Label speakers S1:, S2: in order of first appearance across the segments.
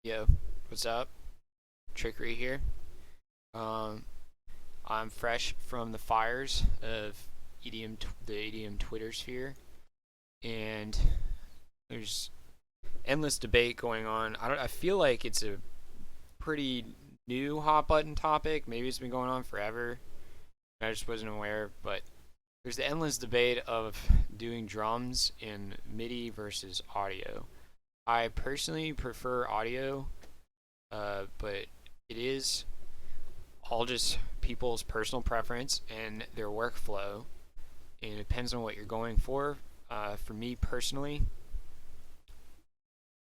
S1: Yo, what's up? Trikeri here. Um, I'm fresh from the fires of the EDM Twitter sphere, and there's endless debate going on. I feel like it's a pretty new hot button topic. Maybe it's been going on forever. I just wasn't aware, but there's the endless debate of doing drums in MIDI versus audio. I personally prefer audio, but it is all just people's personal preference and their workflow, and it depends on what you're going for. For me personally,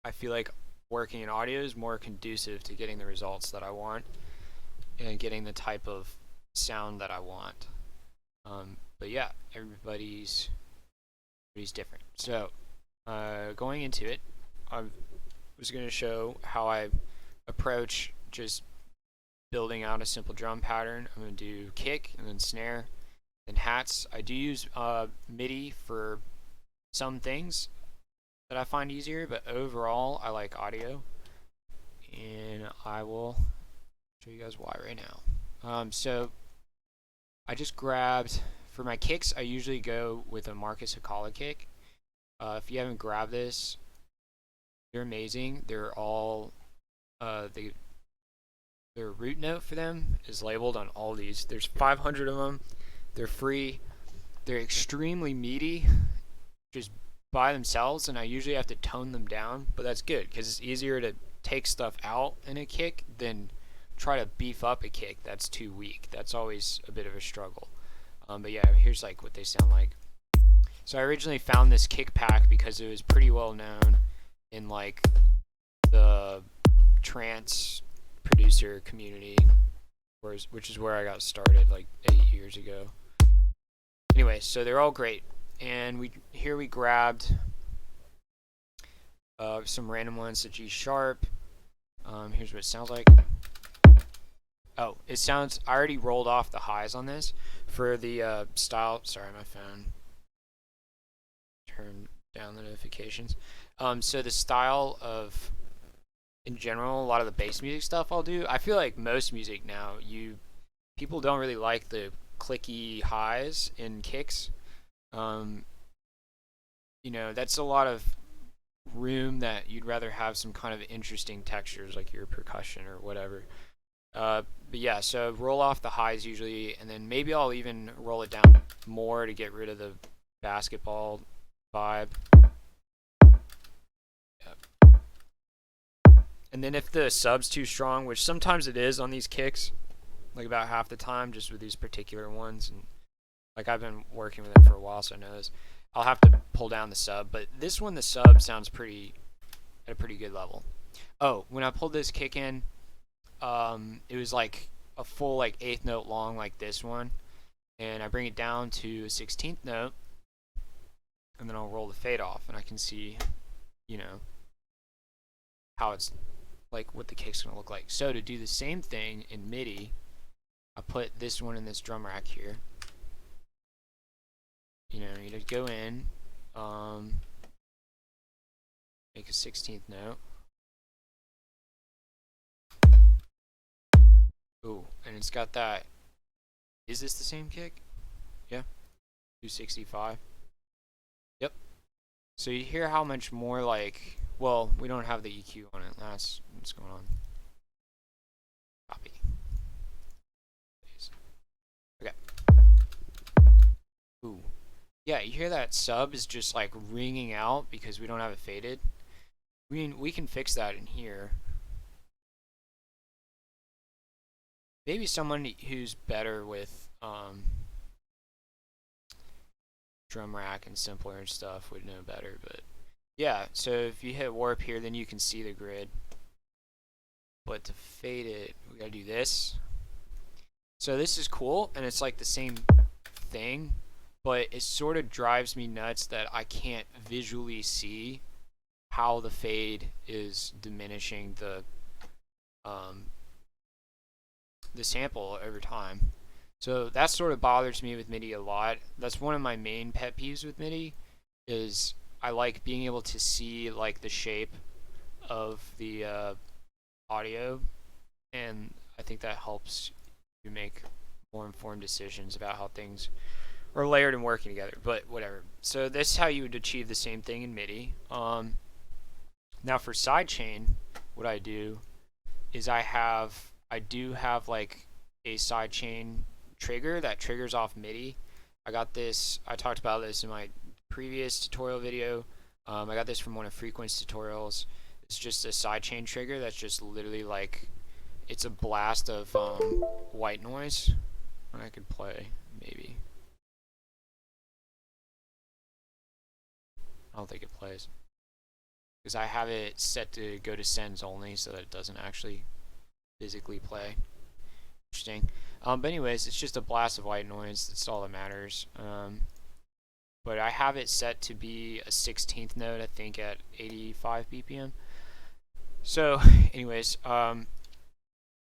S1: I feel like working in audio is more conducive to getting the results that I want and getting the type of sound that I want. But yeah, everybody's different. So going into it, I was going to show how I approach just building out a simple drum pattern. I'm going to do kick and then snare and hats. I do use MIDI for some things that I find easier, but overall I like audio, and I will show you guys why right now. So I just grabbed, for my kicks I usually go with a Marcus Hakala kick. If you haven't grabbed this, they're amazing. They're all they their root note for them is labeled on all these. There's 500 of them. They're free. They're extremely meaty just by themselves, and I usually have to tone them down, but that's good because it's easier to take stuff out in a kick than try to beef up a kick that's too weak. That's always a bit of a struggle. But yeah, here's like what they sound like. So I originally found this kick pack because it was pretty well known in like the trance producer community, which is where I got started like 8 years ago. Anyway, so they're all great, and we grabbed some random ones to G sharp. Here's what it sounds like. Oh, it sounds. I already rolled off the highs on this for the style. Sorry, my phone. Turn down the notifications. So the style of, in general, a lot of the bass music stuff I'll do. I feel like most music now, people don't really like the clicky highs in kicks. Um, that's a lot of room that you'd rather have some kind of interesting textures like your percussion or whatever. But yeah, so roll off the highs usually, and then maybe I'll even roll it down more to get rid of the basketball vibe. Yep. And then if the sub's too strong, which sometimes it is on these kicks, like about half the time, just with these particular ones, and like I've been working with them for a while, so I know this. I'll have to pull down the sub, but this one the sub sounds at a pretty good level. Oh, when I pulled this kick in, it was like a full like eighth note long like this one, and I bring it down to a 16th note, and then I'll roll the fade off, and I can see, you know, how it's like what the kick's gonna look like. So to do the same thing in MIDI, I put this one in this drum rack here. You just go in, make a 16th note. Ooh, and it's got that. Is this the same kick? Yeah, 265. Yep. So you hear how much more like, well, we don't have the EQ on it. That's what's going on. Copy. Okay. Ooh. Yeah, you hear that sub is just like ringing out because we don't have it faded. We can fix that in here. Maybe someone who's better with drum rack and simpler and stuff would know better, but yeah, so if you hit warp here, then you can see the grid. But to fade it, we gotta do this. So this is cool, and it's like the same thing, but it sort of drives me nuts that I can't visually see how the fade is diminishing the sample over time. So that sort of bothers me with MIDI a lot. That's one of my main pet peeves with MIDI, is I like being able to see like the shape of audio, and I think that helps you make more informed decisions about how things are layered and working together. But whatever. So this is how you would achieve the same thing in MIDI. Now for sidechain, what I do is I do have like a sidechain trigger that triggers off MIDI. I talked about this in my previous tutorial video. I got this from one of Frequent's tutorials. It's just a sidechain trigger that's just literally like, it's a blast of white noise. And I could play, maybe. I don't think it plays. Because I have it set to go to sends only so that it doesn't actually physically play. Interesting. But anyways, it's just a blast of white noise. That's all that matters. But I have it set to be a 16th note, I think, at 85 BPM. So, anyways, the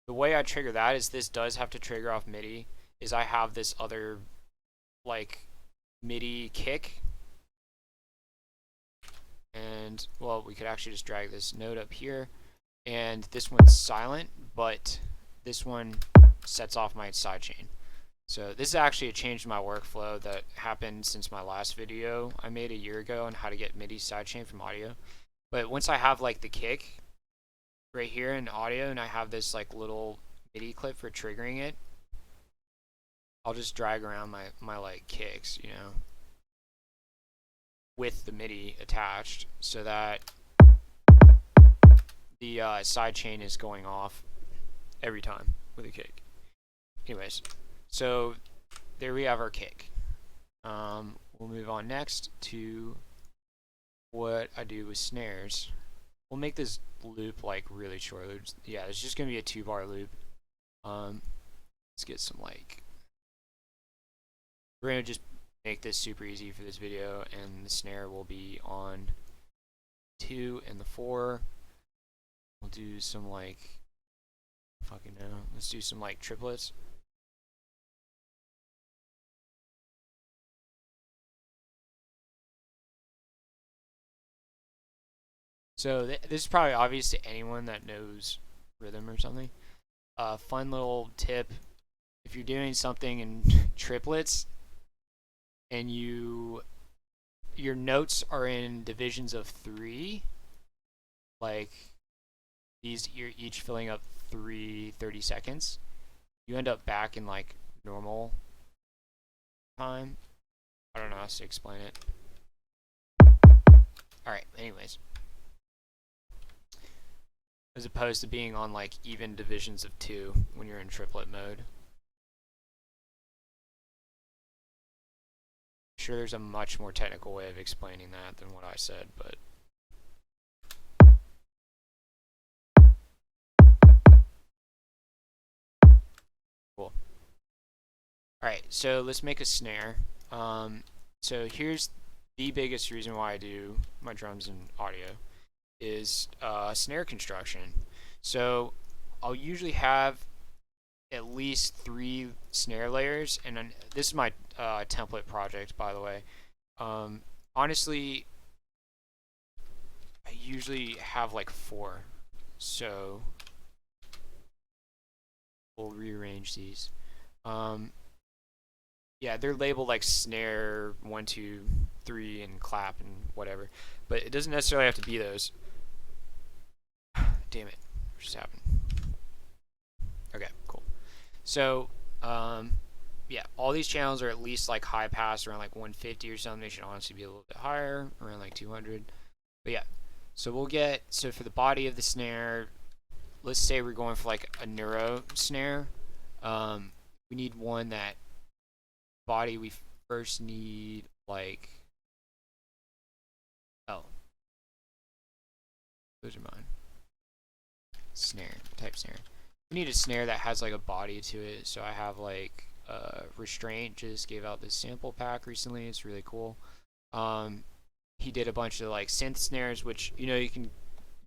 S1: way I trigger that is this does have to trigger off MIDI. Is I have this other, like, MIDI kick. And, well, we could actually just drag this note up here. And this one's silent, but this one sets off my sidechain. So this is actually a change in my workflow that happened since my last video I made a year ago on how to get MIDI sidechain from audio. But once I have like the kick right here in audio and I have this like little MIDI clip for triggering it, I'll just drag around my like kicks, you know, with the MIDI attached so that the sidechain is going off every time with a kick. Anyways, so there we have our kick. We'll move on next to what I do with snares. We'll make this loop like really short loops. Yeah, it's just gonna be a 2-bar loop. Let's get some like, we're gonna just make this super easy for this video, and the snare will be on 2 and the 4. We'll do some like, fucking no, let's do some like triplets. So this is probably obvious to anyone that knows rhythm or something. Fun little tip: if you're doing something in triplets and your notes are in divisions of 3, like these, you're each filling up 30 seconds, you end up back in like normal time. I don't know how to explain it. Alright, anyways. As opposed to being on like even divisions of 2 when you're in triplet mode. I'm sure there's a much more technical way of explaining that than what I said, but cool. Alright, so let's make a snare. So here's the biggest reason why I do my drums in audio is snare construction. So I'll usually have at least 3 snare layers, and then this is my template project, by the way. Honestly, I usually have like 4, so we'll rearrange these. Yeah, they're labeled like snare 1, 2, 3 and clap and whatever, but it doesn't necessarily have to be those. Damn it, what just happened? Okay, cool. So yeah, all these channels are at least like high pass, around like 150 or something. They should honestly be a little bit higher, around like 200. But yeah, so we'll get, so for the body of the snare, let's say we're going for like a neuro snare. We need one that body, we first need like, oh, those are mine. Snare, type snare. We need a snare that has like a body to it. So I have like Restraint just gave out this sample pack recently. It's really cool. He did a bunch of like synth snares, which, you know, you can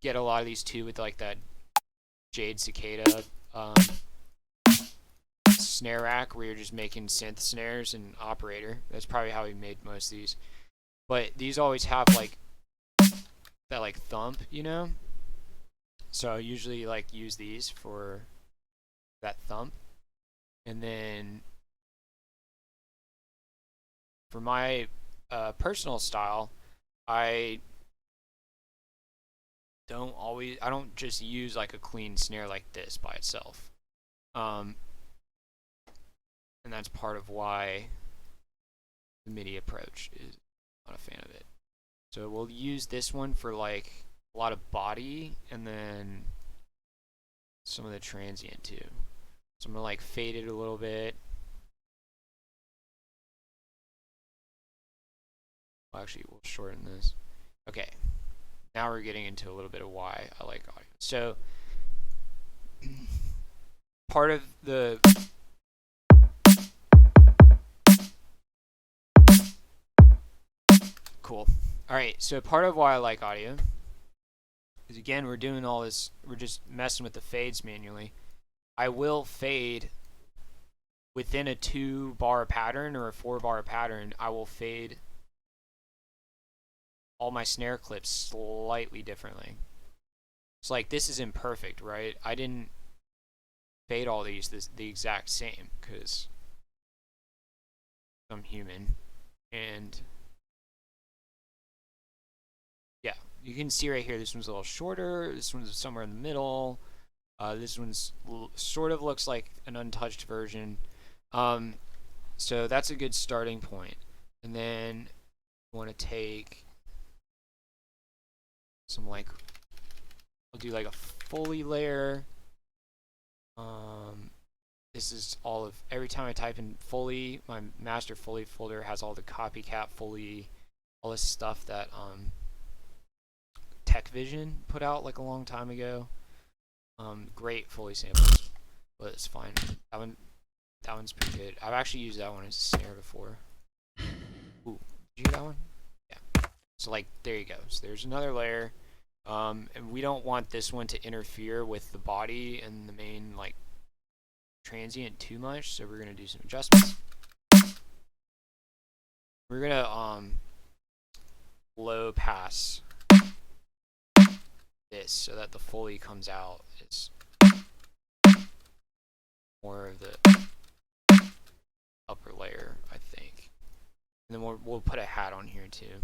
S1: get a lot of these too with like that Jade Cicada snare rack where you're just making synth snares and operator. That's probably how he made most of these. But these always have like that like thump, you know? So I usually like use these for that thump. And then for my personal style, I I don't just use like a clean snare like this by itself. And that's part of why the MIDI approach is not a fan of it. So we'll use this one for like a lot of body and then some of the transient too. So I'm gonna like fade it a little bit. Well, actually, we'll shorten this. Okay, now we're getting into a little bit of why I like audio. So part of the cool. All right, so part of why I like audio is, again, we're doing all this, we're just messing with the fades manually. I will fade within a 2-bar pattern or a 4-bar pattern. I will fade all my snare clips slightly differently. It's like this is imperfect, right? I didn't fade all these the exact same because I'm human. And yeah, you can see right here, this one's a little shorter, this one's somewhere in the middle, this one's sort of looks like an untouched version. So that's a good starting point. And then you want to take some like, I'll do like a Foley layer. This is all of, every time I type in Foley, my master Foley folder has all the copycat Foley, all this stuff that Tech Vision put out like a long time ago. Great Foley samples, but it's fine. That one's pretty good. I've actually used that one as a snare before. Ooh, did you hear that one? Yeah. So like, there you go. So there's another layer. And we don't want this one to interfere with the body and the main like transient too much, so we're gonna do some adjustments. We're gonna low pass this so that the Foley comes out is more of the upper layer, I think. And then we'll put a hat on here too.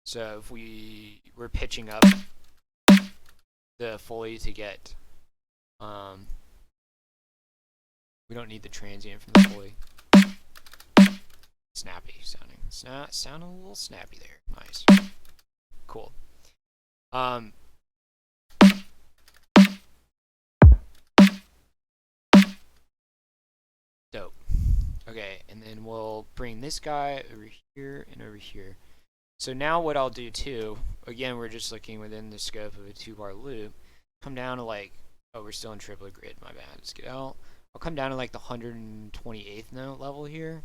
S1: So if we're pitching up the Foley to get, we don't need the transient from the Foley. Snappy sounding. Sound a little snappy there. Nice. Cool. Dope. Okay, and then we'll bring this guy over here and over here. So now what I'll do too, again, we're just looking within the scope of a 2-bar loop, come down to like, oh, we're still in triplet grid, my bad, let's get out. I'll come down to like the 128th note level here.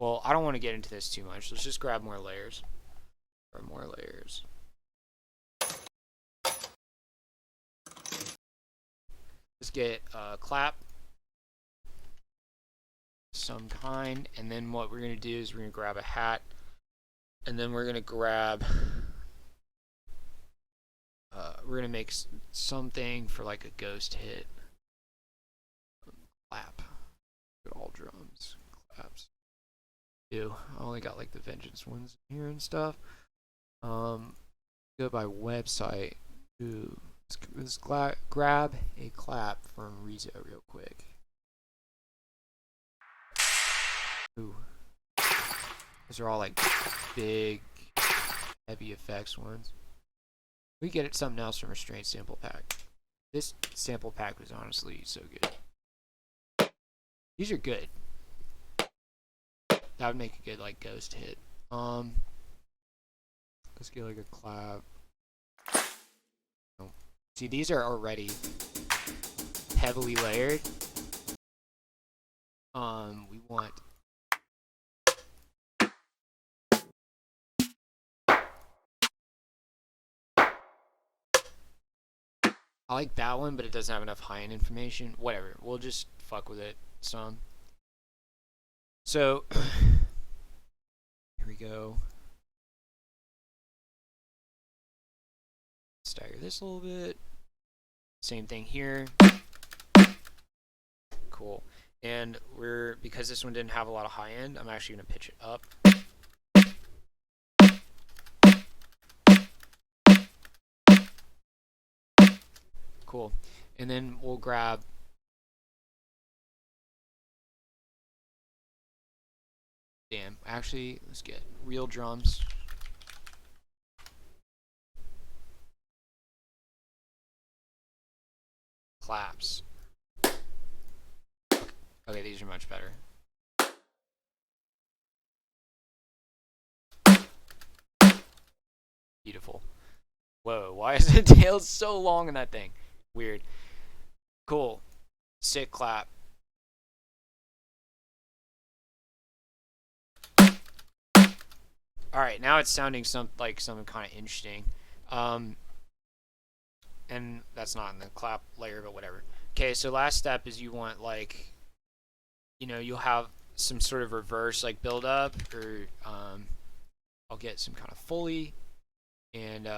S1: Well, I don't want to get into this too much, let's just grab more layers. Or more layers. Let's get a clap. Some kind, and then what we're going to do is we're going to grab a hat, and then we're going to grab, we're going to make something for like a ghost hit. Clap. Good all drums. Claps. Ew, I only got like the Vengeance ones here and stuff. Go by website. Ooh, let's grab a clap from Rezo real quick. Ooh. Those are all like big, heavy effects ones. We get something else from Restraint sample pack. This sample pack was honestly so good. These are good. That would make a good like ghost hit. Let's get like a clap. Oh. See, these are already heavily layered. We want I like that one, but it doesn't have enough high-end information. Whatever, we'll just fuck with it some. So, here we go. Stagger this a little bit. Same thing here. Cool. And because this one didn't have a lot of high end, I'm actually going to pitch it up. Cool. And then we'll grab actually, let's get real drums. Claps. Okay, these are much better. Beautiful. Whoa, why is the tail so long in that thing? Weird. Cool. Sick clap. Alright, now it's sounding like something kind of interesting. And that's not in the clap layer, but whatever. Okay, so last step is you want, like, you know, you'll have some sort of reverse, like, build up, or I'll get some kind of Foley, and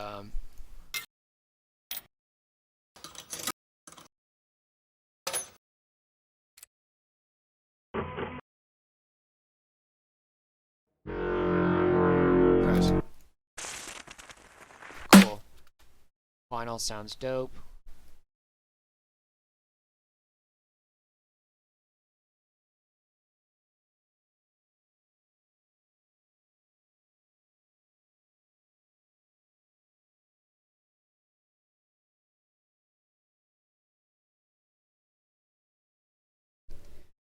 S1: press. Cool. Final sounds dope.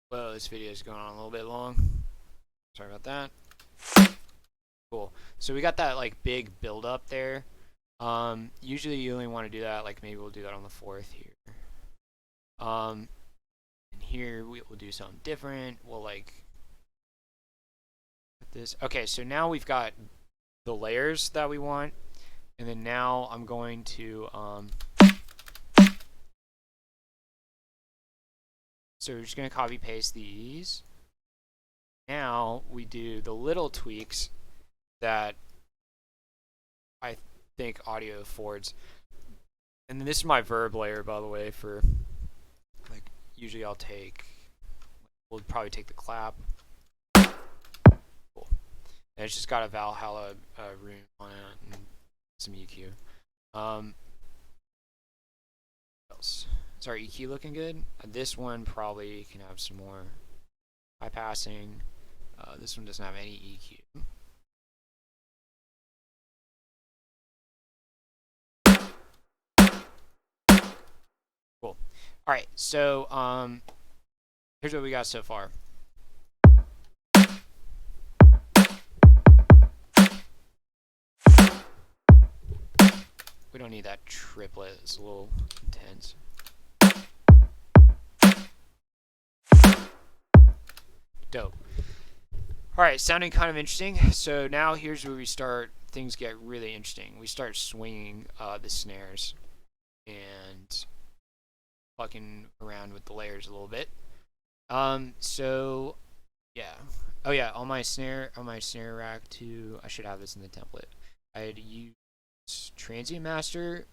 S1: Whoa, this video is going on a little bit long. Sorry about that. Cool. So we got that like big build up there. Usually you only want to do that, like maybe we'll do that on the 4th here. And here we'll do something different. We'll like put this. Okay, so now we've got the layers that we want, and then now I'm going to so we're just going to copy paste these. Now we do the little tweaks that I think audio affords. And then this is my verb layer, by the way, for like usually we'll probably take the clap. Cool. And it's just got a Valhalla rune on it and some EQ. What else? Is our EQ looking good? This one probably can have some more high passing. This one doesn't have any EQ. Cool. All right, so here's what we got so far. We don't need that triplet. It's a little intense. Dope. Alright, sounding kind of interesting. So now here's where things get really interesting. We start swinging the snares and fucking around with the layers a little bit. So yeah. Oh yeah, on my snare rack too, I should have this in the template. I had used Transient Master.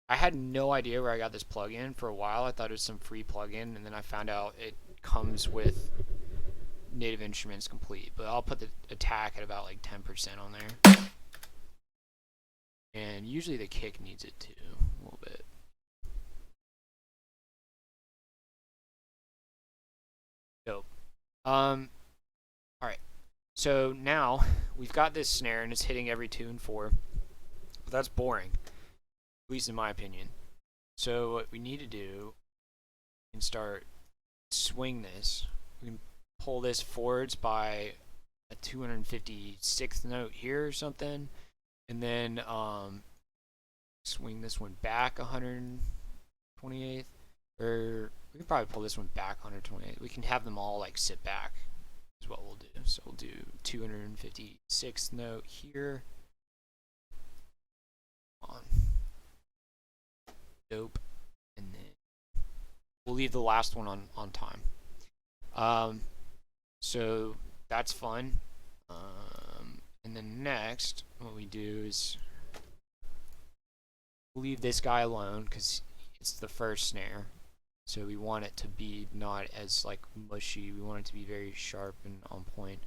S1: I had no idea where I got this plugin for a while. I thought it was some free plugin, and then I found out it comes with Native Instruments complete, but I'll put the attack at about like 10% on there. And usually the kick needs it too, a little bit. Dope. Alright. So now we've got this snare and it's hitting every 2 and 4. But that's boring. At least in my opinion. So what we need to do is start swing this. We can pull this forwards by a 256th note here or something, and then swing this one back 128th, or we can probably pull this one back 128th. We can have them all like sit back is what we'll do. So we'll do 256th note here. On. Dope. And then we'll leave the last one on time. So that's fun. next, what we do is leave this guy alone because it's the first snare. So we want it to be not as like mushy. We want it to be very sharp and on point.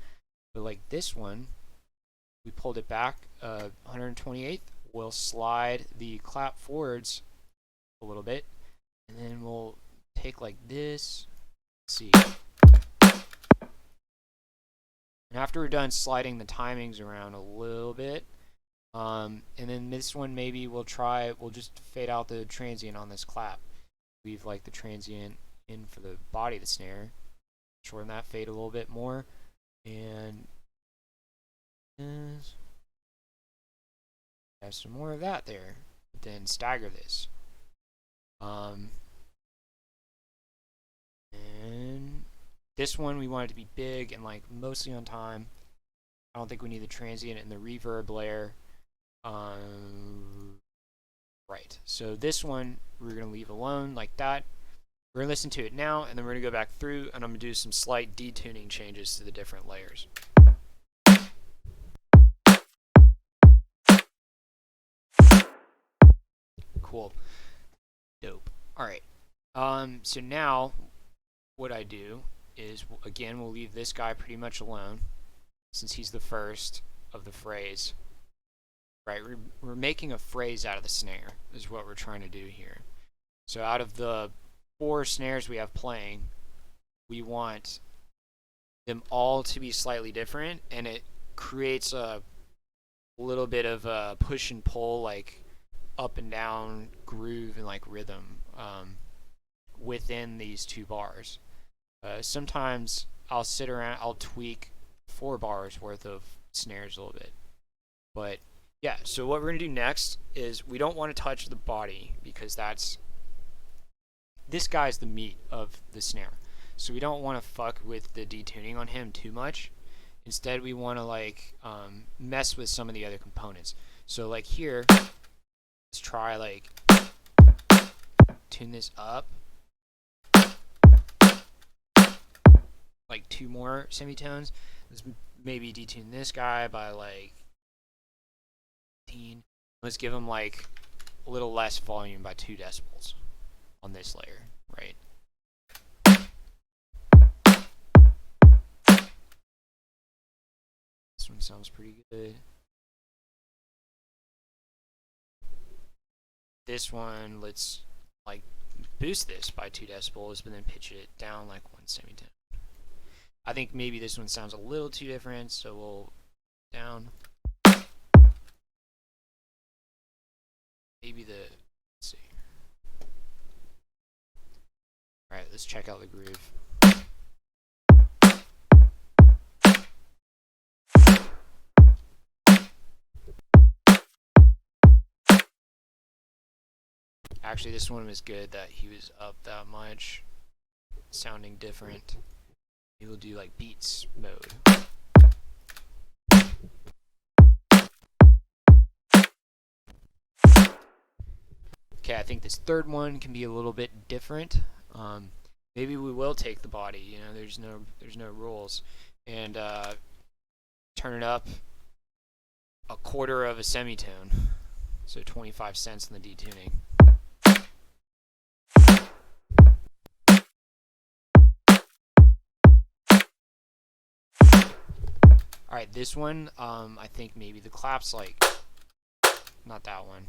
S1: But like this one, we pulled it back 128th. We'll slide the clap forwards a little bit, and then we'll take like this. Let's see. And after we're done sliding the timings around a little bit, and then this one maybe we'll just fade out the transient on this clap. Leave like the transient in for the body of the snare. Shorten that fade a little bit more, and have some more of that there. But then stagger this. And this one we want it to be big and like mostly on time. I don't think we need the transient and the reverb layer. Right. So this one we're gonna leave alone like that. We're gonna listen to it now, and then we're gonna go back through, and I'm gonna do some slight detuning changes to the different layers. Cool. Dope. Alright. So now what I do is, again, we'll leave this guy pretty much alone since he's the first of the phrase. Right, we're making a phrase out of the snare is what we're trying to do here. So out of the 4 snares we have playing, we want them all to be slightly different, and it creates a little bit of a push and pull, like up and down groove and like rhythm within these 2 bars. Sometimes I'll sit around, I'll tweak 4 bars worth of snares a little bit. But yeah, so what we're going to do next is we don't want to touch the body because this guy's the meat of the snare. So we don't want to fuck with the detuning on him too much. Instead, we want to like mess with some of the other components. So like here, let's try like tune this up. Like 2 more semitones. Let's maybe detune this guy by like 15. Let's give him like a little less volume by 2 decibels on this layer, right? This one sounds pretty good. This one, let's like boost this by 2 decibels, but then pitch it down like 1 semitone. I think maybe this one sounds a little too different, so we'll down. Maybe let's see. Alright, let's check out the groove. Actually, this one was good that he was up that much, sounding different. Maybe we'll do like beats mode. Okay, I think this third one can be a little bit different. Maybe we will take the body. You know, there's no rules, and turn it up a quarter of a semitone, so 25 cents in the detuning. Alright, this one, I think maybe the clap's like, not that one.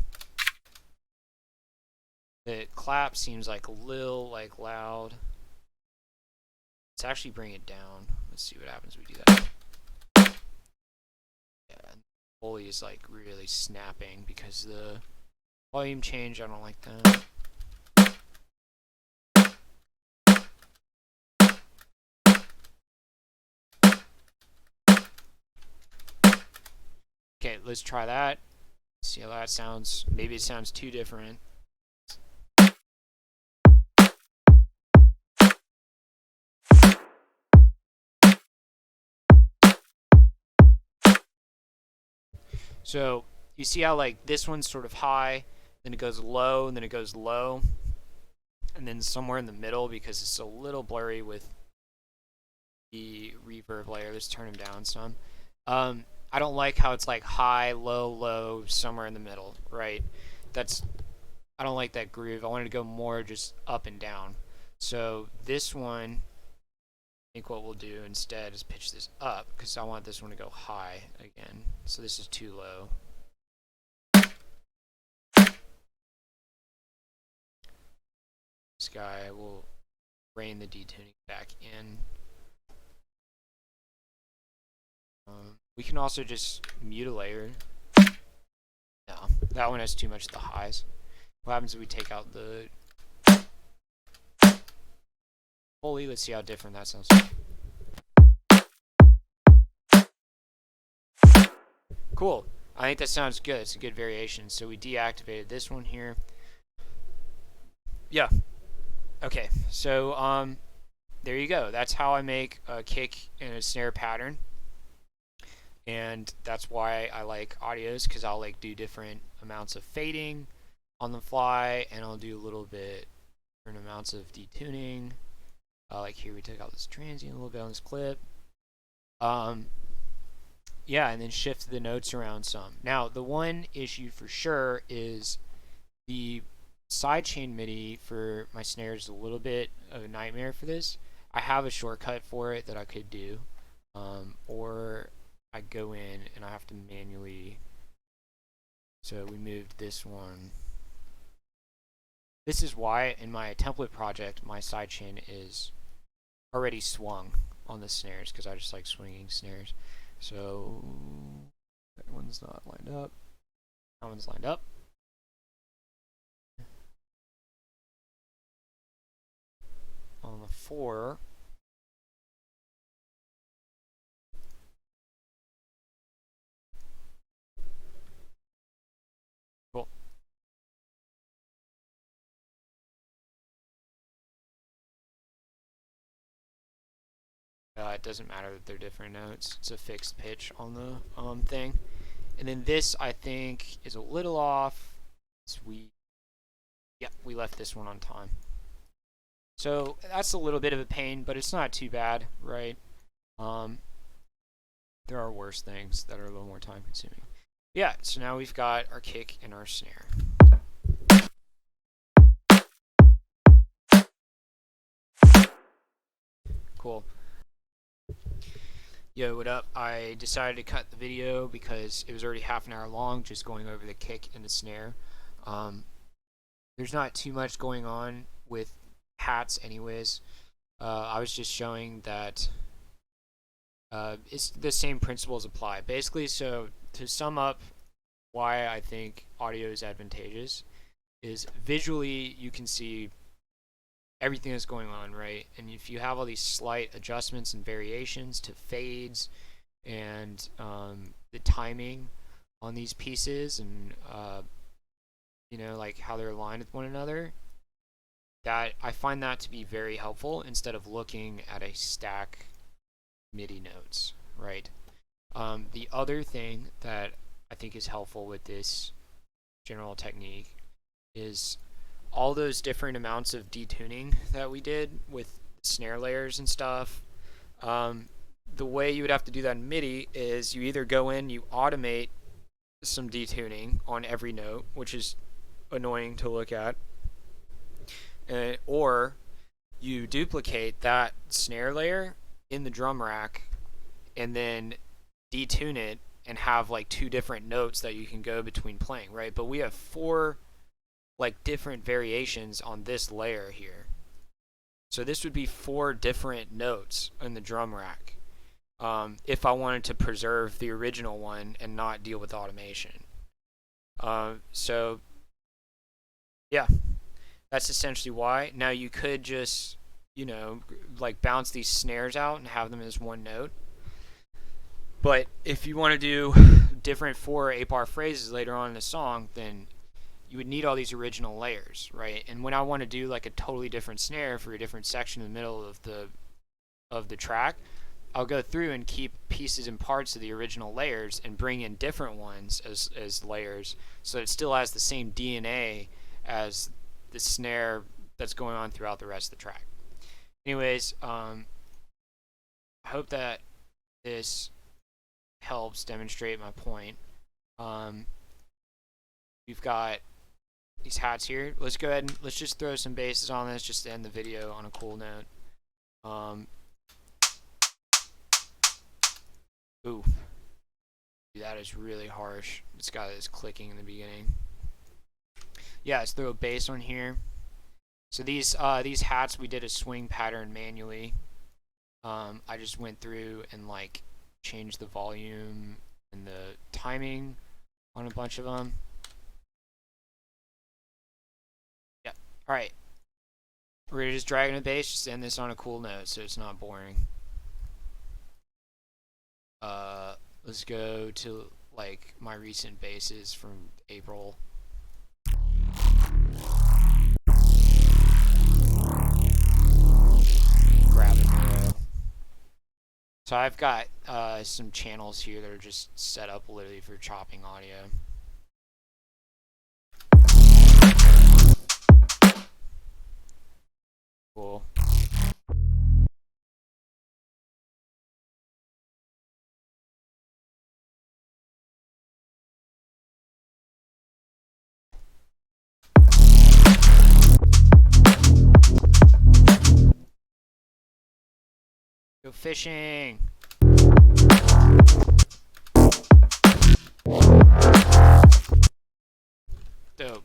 S1: The clap seems like a little like loud. Let's actually bring it down. Let's see what happens when we do that. Yeah, the Foley is like really snapping because the volume change, I don't like that. Okay, let's try that. See how that sounds. Maybe it sounds too different. So you see how like this one's sort of high, then it goes low, and then it goes low, and then somewhere in the middle because it's a little blurry with the reverb layer. Let's turn him down some. I don't like how it's like high, low, low, somewhere in the middle, right? That's I don't like that groove. I wanted to go more just up and down. So this one, I think what we'll do instead is pitch this up because I want this one to go high again. So this is too low. This guy will rein the detuning back in. We can also just mute a layer. No, that one has too much of the highs. What happens if we take out the Holy? Let's see how different that sounds. Cool. I think that sounds good. It's a good variation. So we deactivated this one here. Yeah. Okay. So there you go. That's how I make a kick and a snare pattern. And that's why I like audios, because I'll like do different amounts of fading on the fly, and I'll do a little bit different amounts of detuning. Like here we took out this transient a little bit on this clip. Yeah, and then shift the notes around some. Now, the one issue for sure is the sidechain MIDI for my snares is a little bit of a nightmare for this. I have a shortcut for it that I could do, or I go in and I have to manually. So we moved this one. This is why in my template project my sidechain is already swung on the snares, because I just like swinging snares. So that one's not lined up. That one's lined up. On the 4, cool. It doesn't matter that they're different notes. It's a fixed pitch on the thing. And then this, I think, is a little off. So we left this one on time. So that's a little bit of a pain, but it's not too bad, right? There are worse things that are a little more time consuming. Yeah, so now we've got our kick and our snare. Cool. Yo, what up? I decided to cut the video because it was already half an hour long, just going over the kick and the snare. There's not too much going on with hats anyways. I was just showing that it's the same principles apply. Basically, so to sum up why I think audio is advantageous is visually you can see everything that's going on, right? And if you have all these slight adjustments and variations to fades and the timing on these pieces and you know, like how they're aligned with one another, that I find that to be very helpful instead of looking at a stack MIDI notes, right? The other thing that I think is helpful with this general technique is all those different amounts of detuning that we did with snare layers and stuff. The way you would have to do that in MIDI is you either go in, you automate some detuning on every note, which is annoying to look at, or you duplicate that snare layer in the drum rack and then detune it and have like 2 different notes that you can go between playing, right? But we have 4 like different variations on this layer here. So this would be 4 different notes in the drum rack if I wanted to preserve the original one and not deal with automation. So yeah, that's essentially why. Now you could just, you know, like bounce these snares out and have them as one note. But if you want to do different 4 or 8 bar phrases later on in the song, then you would need all these original layers, right? And when I want to do like a totally different snare for a different section in the middle of the track, I'll go through and keep pieces and parts of the original layers and bring in different ones as layers, so it still has the same DNA as the snare that's going on throughout the rest of the track. Anyways, I hope that this helps demonstrate my point. We've got these hats here. Let's go ahead and let's just throw some basses on this just to end the video on a cool note. Ooh, that is really harsh. It's got this clicking in the beginning. Yeah, let's throw a bass on here. So these hats, we did a swing pattern manually. I just went through and like changed the volume and the timing on a bunch of them. Yeah. All right. We're gonna just drag in a bass, just end this on a cool note, so it's not boring. Let's go to like my recent basses from April. Grab an arrow. So I've got some channels here that are just set up literally for chopping audio. Cool. Go fishing. Dope.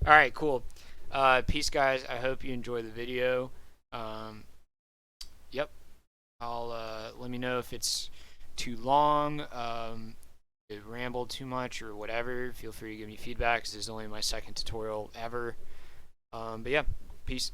S1: Alright, cool. Peace, guys. I hope you enjoy the video. Yep. I'll let me know if it's too long, it rambled too much, or whatever. Feel free to give me feedback, because this is only my second tutorial ever. But yeah, peace.